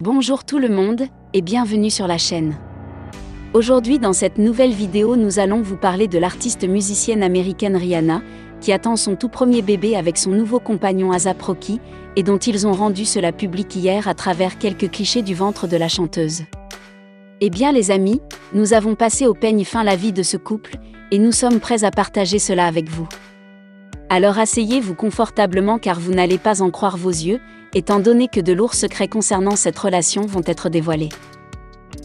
Bonjour tout le monde, et bienvenue sur la chaîne. Aujourd'hui dans cette nouvelle vidéo nous allons vous parler de l'artiste musicienne américaine Rihanna, qui attend son tout premier bébé avec son nouveau compagnon A$AP Rocky, et dont ils ont rendu cela public hier à travers quelques clichés du ventre de la chanteuse. Eh bien les amis, nous avons passé au peigne fin la vie de ce couple, et nous sommes prêts à partager cela avec vous. Alors asseyez-vous confortablement car vous n'allez pas en croire vos yeux, étant donné que de lourds secrets concernant cette relation vont être dévoilés.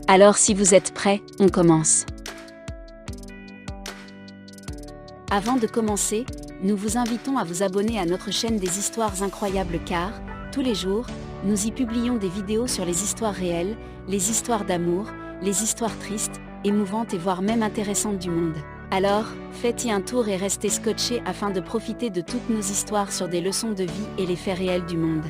Alors si vous êtes prêts, on commence. Avant de commencer, nous vous invitons à vous abonner à notre chaîne des histoires incroyables car, tous les jours, nous y publions des vidéos sur les histoires réelles, les histoires d'amour, les histoires tristes, émouvantes et voire même intéressantes du monde. Alors, faites-y un tour et restez scotchés afin de profiter de toutes nos histoires sur des leçons de vie et les faits réels du monde.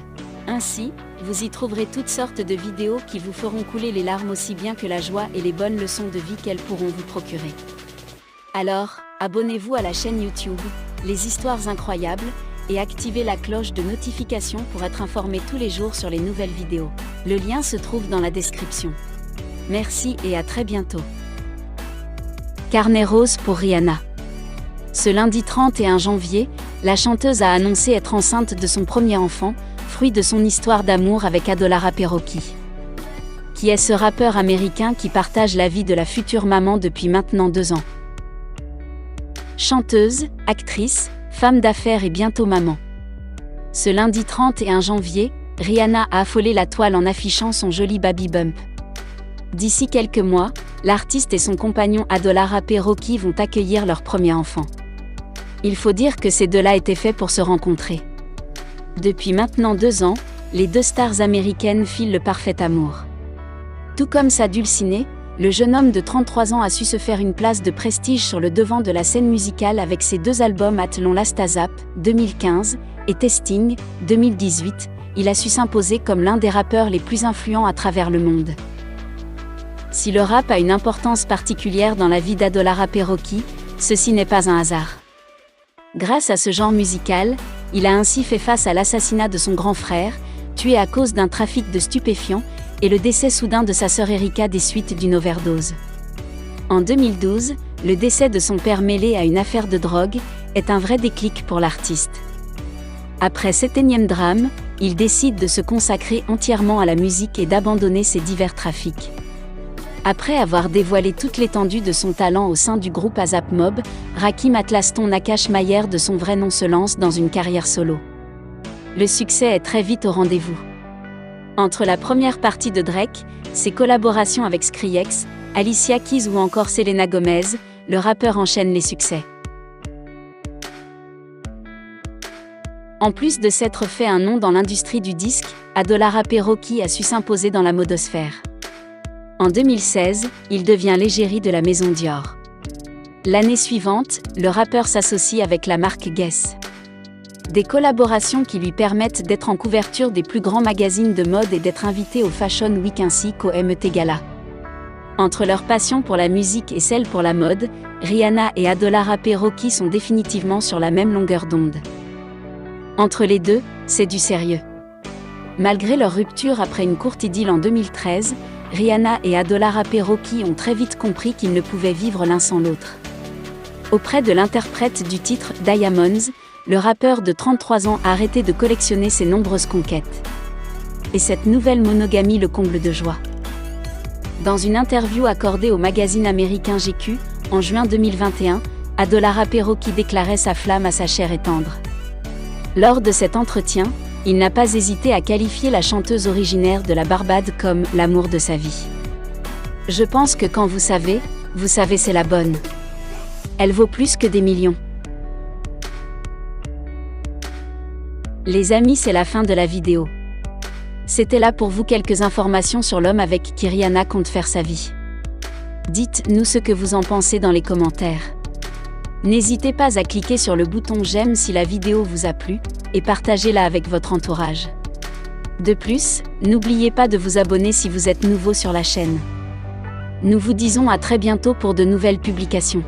Ainsi, vous y trouverez toutes sortes de vidéos qui vous feront couler les larmes aussi bien que la joie et les bonnes leçons de vie qu'elles pourront vous procurer. Alors, abonnez-vous à la chaîne YouTube, Les Histoires Incroyables, et activez la cloche de notification pour être informé tous les jours sur les nouvelles vidéos. Le lien se trouve dans la description. Merci et à très bientôt. Carnet rose pour Rihanna. Ce lundi 31 janvier, la chanteuse a annoncé être enceinte de son premier enfant, fruit de son histoire d'amour avec A$AP Rocky. Qui est ce rappeur américain qui partage la vie de la future maman depuis maintenant 2 ans. Chanteuse, actrice, femme d'affaires et bientôt maman. Ce lundi 31 janvier, Rihanna a affolé la toile en affichant son joli baby bump. D'ici quelques mois, l'artiste et son compagnon A$AP Rocky vont accueillir leur premier enfant. Il faut dire que ces deux-là étaient faits pour se rencontrer. Depuis maintenant 2 ans, les deux stars américaines filent le parfait amour. Tout comme sa dulcinée, le jeune homme de 33 ans a su se faire une place de prestige sur le devant de la scène musicale avec ses 2 albums At Long Last A$AP, 2015, et Testing, 2018, il a su s'imposer comme l'un des rappeurs les plus influents à travers le monde. Si le rap a une importance particulière dans la vie d'A$AP Rocky, ceci n'est pas un hasard. Grâce à ce genre musical, il a ainsi fait face à l'assassinat de son grand frère, tué à cause d'un trafic de stupéfiants, et le décès soudain de sa sœur Erika des suites d'une overdose. En 2012, le décès de son père mêlé à une affaire de drogue est un vrai déclic pour l'artiste. Après cet énième drame, il décide de se consacrer entièrement à la musique et d'abandonner ses divers trafics. Après avoir dévoilé toute l'étendue de son talent au sein du groupe A$AP Mob, Rakim Atlaston Nakash Mayer de son vrai nom se lance dans une carrière solo. Le succès est très vite au rendez-vous. Entre la première partie de Drake, ses collaborations avec Skrillex, Alicia Keys ou encore Selena Gomez, le rappeur enchaîne les succès. En plus de s'être fait un nom dans l'industrie du disque, A$AP Rocky a su s'imposer dans la modosphère. En 2016, il devient l'égérie de la maison Dior. L'année suivante, le rappeur s'associe avec la marque Guess. Des collaborations qui lui permettent d'être en couverture des plus grands magazines de mode et d'être invité au Fashion Week ainsi qu'au Met Gala. Entre leur passion pour la musique et celle pour la mode, Rihanna et A$AP Rocky sont définitivement sur la même longueur d'onde. Entre les deux, c'est du sérieux. Malgré leur rupture après une courte idylle en 2013, Rihanna et A$AP Rocky ont très vite compris qu'ils ne pouvaient vivre l'un sans l'autre. Auprès de l'interprète du titre Diamonds, le rappeur de 33 ans a arrêté de collectionner ses nombreuses conquêtes. Et cette nouvelle monogamie le comble de joie. Dans une interview accordée au magazine américain GQ, en juin 2021, A$AP Rocky déclarait sa flamme à sa chair et tendre. Lors de cet entretien, il n'a pas hésité à qualifier la chanteuse originaire de la Barbade comme « l'amour de sa vie ». Je pense que quand vous savez c'est la bonne. Elle vaut plus que des millions. Les amis, c'est la fin de la vidéo. C'était là pour vous quelques informations sur l'homme avec qui Rihanna compte faire sa vie. Dites-nous ce que vous en pensez dans les commentaires. N'hésitez pas à cliquer sur le bouton j'aime si la vidéo vous a plu, et partagez-la avec votre entourage. De plus, n'oubliez pas de vous abonner si vous êtes nouveau sur la chaîne. Nous vous disons à très bientôt pour de nouvelles publications.